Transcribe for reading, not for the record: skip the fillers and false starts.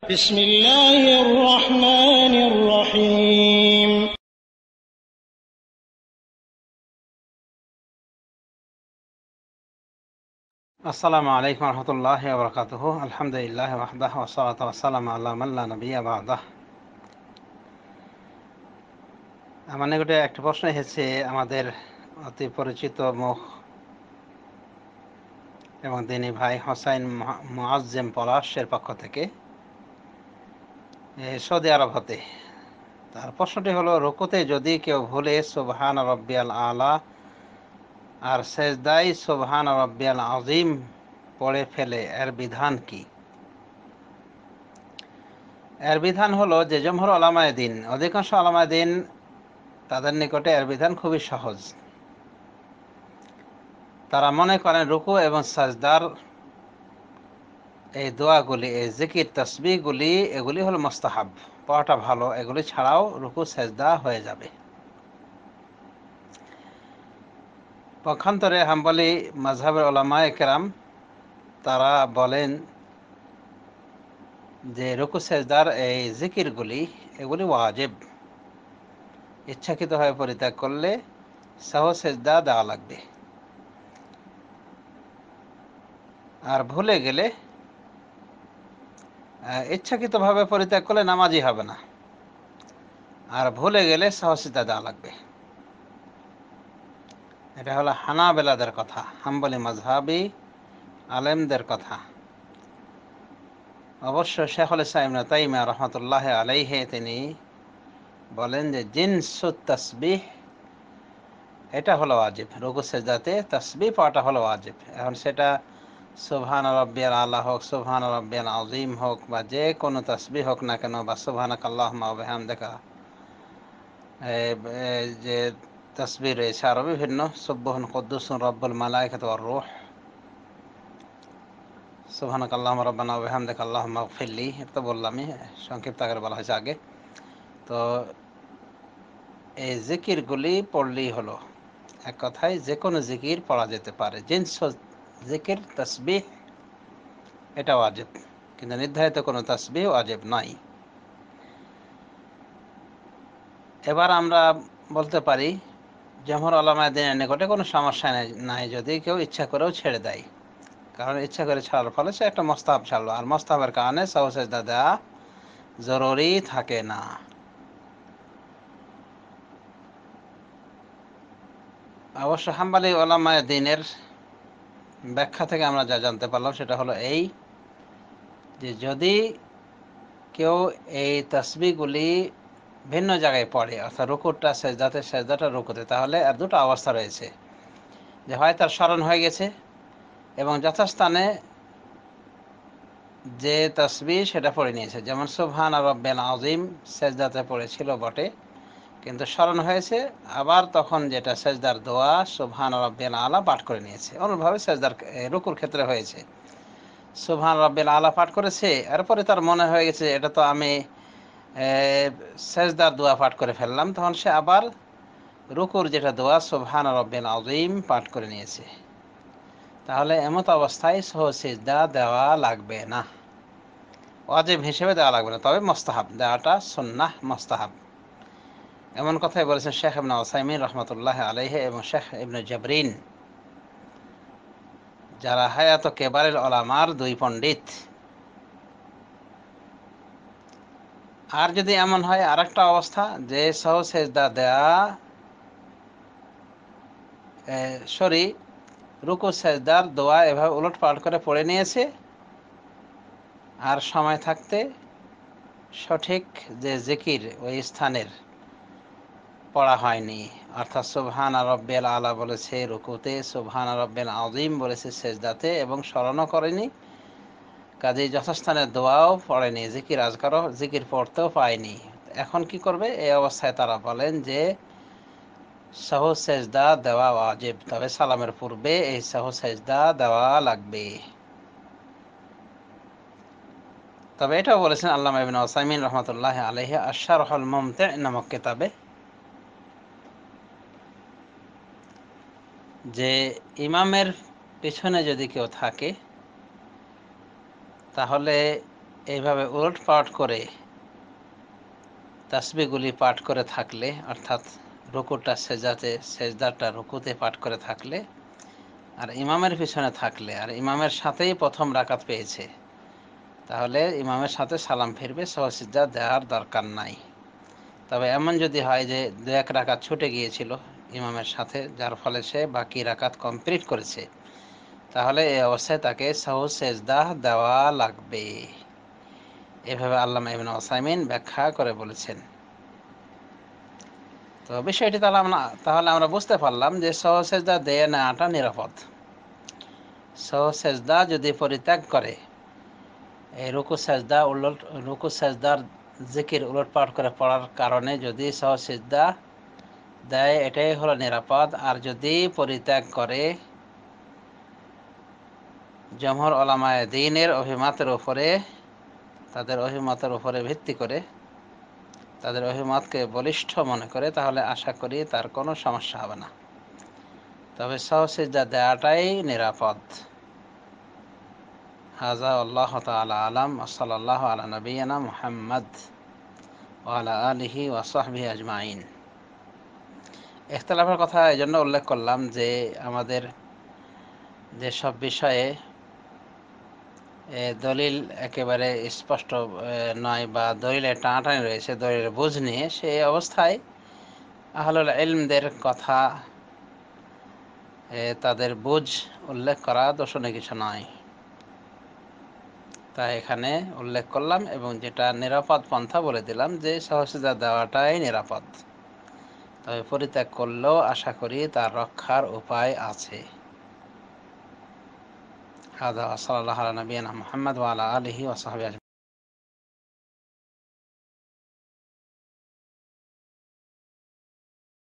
بسم الله الرحمن الرحيم আসসালামু আলাইকুম রহমতুল্লাহি ওয়া বারাকাতুহু। আলহামদুলিল্লাহি ওয়াহদাহু ওয়াসসালাতু ওয়াসসালামু আলা মান লা নাবিয়্যা বা'দাহ। আমার নিকটে একটা প্রশ্ন এসেছে আমাদের অতি পরিচিত মুখ এবং দিনী ভাই হোসাইন মুআজ্জেম পলাশের পক্ষ থেকে সৌদি আরব হতে। তার প্রশ্নটি হলো, রুকুতে যদি কেউ ভুলে সুবহান রাব্বিয়াল আলা আর সেজদায় সুবহান রাব্বিয়াল আযীম পড়ে ফেলে, এর বিধান কি? এর বিধান হলো যে জমহুর উলামায়ে দ্বীন, অধিকাংশ উলামায়ে দ্বীন তাদের নিকটে এর বিধান খুবই সহজ। তারা মনে করেন রুকু এবং সাজদার এই দোয়াগুলি, এই জিকির তাসবিহগুলি, এগুলি হলো মুস্তাহাব, পড়াটা ভালো, এগুলি ছাড়াও রুকু সাজদা হয়ে যাবে। পক্ষান্তরে হাম্বলি মাযহাবের উলামায়ে কেরাম তারা বলেন যে রুকু সাজদার এই জিকিরগুলি এগুলি ওয়াজিব, ইচ্ছাকৃতভাবে পরিত্যাগ করলে সাহু সাজদা দেওয়া লাগবে, আর ভুলে গেলে ইচ্ছাকৃতভাবে পরিত্যাগ করলে নামাজই হবে না, আর ভুলে গেলে সাহু সাজদা দেওয়া লাগবে। এটা হলো হানাবেলাদের কথা, হাম্বলি মাযহাবী আলেমদের কথা। অবশ্য শেখুল ইসলাম ইবনে তাইমিয়া রাহমাতুল্লাহি আলাইহি তিনি বলেন যে জিনসুত তাসবিহ এটা হলো ওয়াজিব, রুকু সিজদাতে তাসবিহ পড়াটা হলো ওয়াজিব। এখন সেটা সুবহান রাব্বিয়াল আলা হোক, সুবহান রাব্বিয়াল আযীম হোক, বা যে কোনো তাসবিহ হোক না কেন, বা সুবহানাকাল্লাহুম্মা ওয়া বিহামদিকা, যে তাসবিহ রয়েছে আরো বিভিন্ন, সুবহুন কুদ্দুসুন রব্বুল মালাইকাতি ওয়ার রূহ, সুবহানাকাল্লাহুম্মা রাব্বানা ওয়া বিহামদিকা আল্লাহুম্মা ইগফিরলি, এটা তো বললামই, সংক্ষিপ্ত আকারে বলা হয়েছে আগে। তো এই জিকিরগুলি পড়লেই হলো, এক কথায় যে কোনো জিকির পড়া যেতে পারে। জিনস জিকির তাসবিহ এটা ওয়াজিব, কিন্তু নির্ধারিত কোনো তাসবিহ ওয়াজিব নাই। এবার আমরা বলতে পারি জমহুর উলামায়ে দ্বীনের নিকটে কোনো সমস্যা নাই যদি কেউ ইচ্ছা করেও ছেড়ে দেয়, কারণ ইচ্ছা করে ছাড়ার ফলে সে একটা মুস্তাহাব ছাড়লো, আর মুস্তাহাবের কারণে সাহু সিজদা দেওয়া জরুরি থাকে না। অবশ্য হাম্বলি উলামায়ে দ্বীনের ব্যাখ্যা থেকে আমরা যা জানতে পারলাম সেটা হলো এই, যে যদি কেউ এই তাসবিহগুলি ভিন্ন জায়গায় পড়ে, অর্থাৎ রুকুটা সেজদাতে, সেজদাটা রুকুতে, তাহলে আর দুটো অবস্থা রয়েছে, যে হয় তার স্মরণ হয়ে গেছে এবং যথাস্থানে যে তাসবিহ সেটা পড়ে নিয়েছে, যেমন সুবহান রাব্বিয়াল আযীম সেজদাতে পড়েছিল বটে, কিন্তু স্মরণ হয়েছে, আবার তখন যেটা সেজদার দোয়া সুবহান রাব্বিয়াল আলা পাঠ করে নিয়েছে। অনুরূপভাবে সেজদার রুকুর ক্ষেত্রে হয়েছে, সুবহান রাব্বিয়াল আলা পাঠ করেছে, এরপরে তার মনে হয়ে গেছে এটা তো আমি সেজদার দোয়া পাঠ করে ফেললাম, তখন সে আবার রুকুর যেটা দোয়া সুবহান রাব্বিয়াল আযীম পাঠ করে নিয়েছে। তাহলে এমত অবস্থায় সাহু সিজদা দেওয়া লাগবে না, ওয়াজিব হিসেবে দেওয়া লাগবে না, তবে মুস্তাহাব, দেওয়াটা সুন্নাহ মুস্তাহাব। এমন কথাই বলেছেন শেখ ইবনে উসাইমিন রহমতুল্লাহ আলাইহি এবং শেখ ইবনে জাবরিন, যারা হায়াত কেবারের উলামার দুই পণ্ডিত। আর যদি এমন হয় আরেকটা অবস্থা, যে সাহু সিজদা দেয়া সরি রুকু সেজদার দোয়া এভাবে উলটপালট করে পড়ে নিয়েছে, আর সময় থাকতে সঠিক যে জিকির ওই স্থানের পড়া হয়নি, অর্থাৎ সুবহান রাব্বিয়াল আলা বলেছে রুকুতে, সুবহান রাব্বিয়াল আযীম বলেছে সেজদাতে, এবং স্মরণও করেনি, কাজেই যথাস্থানের দোয়াও পড়েনি, জিকির আজকারও জিকির পড়তেও পায়নি। এখন কি করবে? এই অবস্থায় তারা বলেন যে সাহু সেজদা দেওয়া ওয়াজিব, তবে সালামের পূর্বে এই সাহু সেজদা দেওয়া লাগবে। তবে এটাও বলেছেন আল্লামা ইবনে উসাইমিন রহমতুল্লাহ আলাইহি আশ-শারহুল মুমতি' নামক কিতাবে, যে ইমামের পিছনে যদি কেউ থাকে তাহলে এইভাবে উলটপালট করে তাসবিহগুলি পাঠ করে থাকলে, অর্থাৎ রুকুটা সেজদাতে, সেজদাটা রুকুতে পাঠ করে থাকলে, আর ইমামের পিছনে থাকলে, আর ইমামের সাথেই প্রথম রাকাত পেয়েছে, তাহলে ইমামের সাথে সালাম ফিরবে, সাহু সিজদা দেওয়ার দরকার নাই। তবে এমন যদি হয় যে দু এক রাকাত ছুটে গিয়েছিল ইমামের সাথে, যার ফলে সে বাকি রাকাত কমপ্লিট করেছে, তাহলে এই অবস্থায় তাকে সাহু সেজদা দেওয়া লাগবে। এভাবে আল্লামা ইবনে উসাইমিন ব্যাখ্যা করে বলেছেন। তো বিষয়টি তাহলে আমরা বুঝতে পারলাম যে সাহু সেজদা দেয়া নেওয়াটা নিরাপদ। সাহু সেজদা যদি পরিত্যাগ করে, এই রুকু সেজদার জিকির উলটপালট করে পড়ার কারণে যদি সাহু সেজদা দেয়, এটাই হলো নিরাপদ। আর যদি পরিত্যাগ করে, জমহুর উলামায়ে দ্বীনের অভিমতের উপরে, তাদের অভিমতের উপরে ভিত্তি করে, তাদের অভিমতকে বলিষ্ঠ মনে করে, তাহলে আশা করি তার কোনো সমস্যা হবে না। তবে সাহু সিজদা দেওয়াটাই নিরাপদ। হাযা আল্লাহু তাআলা আলাম, ওয়া সাল্লাল্লাহু আলা নবিয়িনা মুহাম্মদ ওয়া আলা আলিহি ওয়া সাহবিহি আজমাইন। ইখতিলাফের কথা এজন্য উল্লেখ করলাম যে আমাদের যেসব বিষয়ে দলিল একেবারে স্পষ্ট নয়, বা দলিলের টানাটানি রয়েছে, দলিলের বুঝ নিয়ে, সেই অবস্থায় আহলুল ইলমদের কথা, তাদের বুঝ উল্লেখ করা দোষণীয় কিছু নয়। তাই এখানে উল্লেখ করলাম, এবং যেটা নিরাপদ পন্থা বলে দিলাম যে সাহু সিজদা দেওয়াটাই নিরাপদ। তবে পরিত্যাগ করলেও আশা করি তার রক্ষার উপায় আছে। হাদা সাল্লাল্লাহু আলা নবিয়িনা মুহাম্মদ ওয়া আলা আলিহি ওয়া সাহবিহি।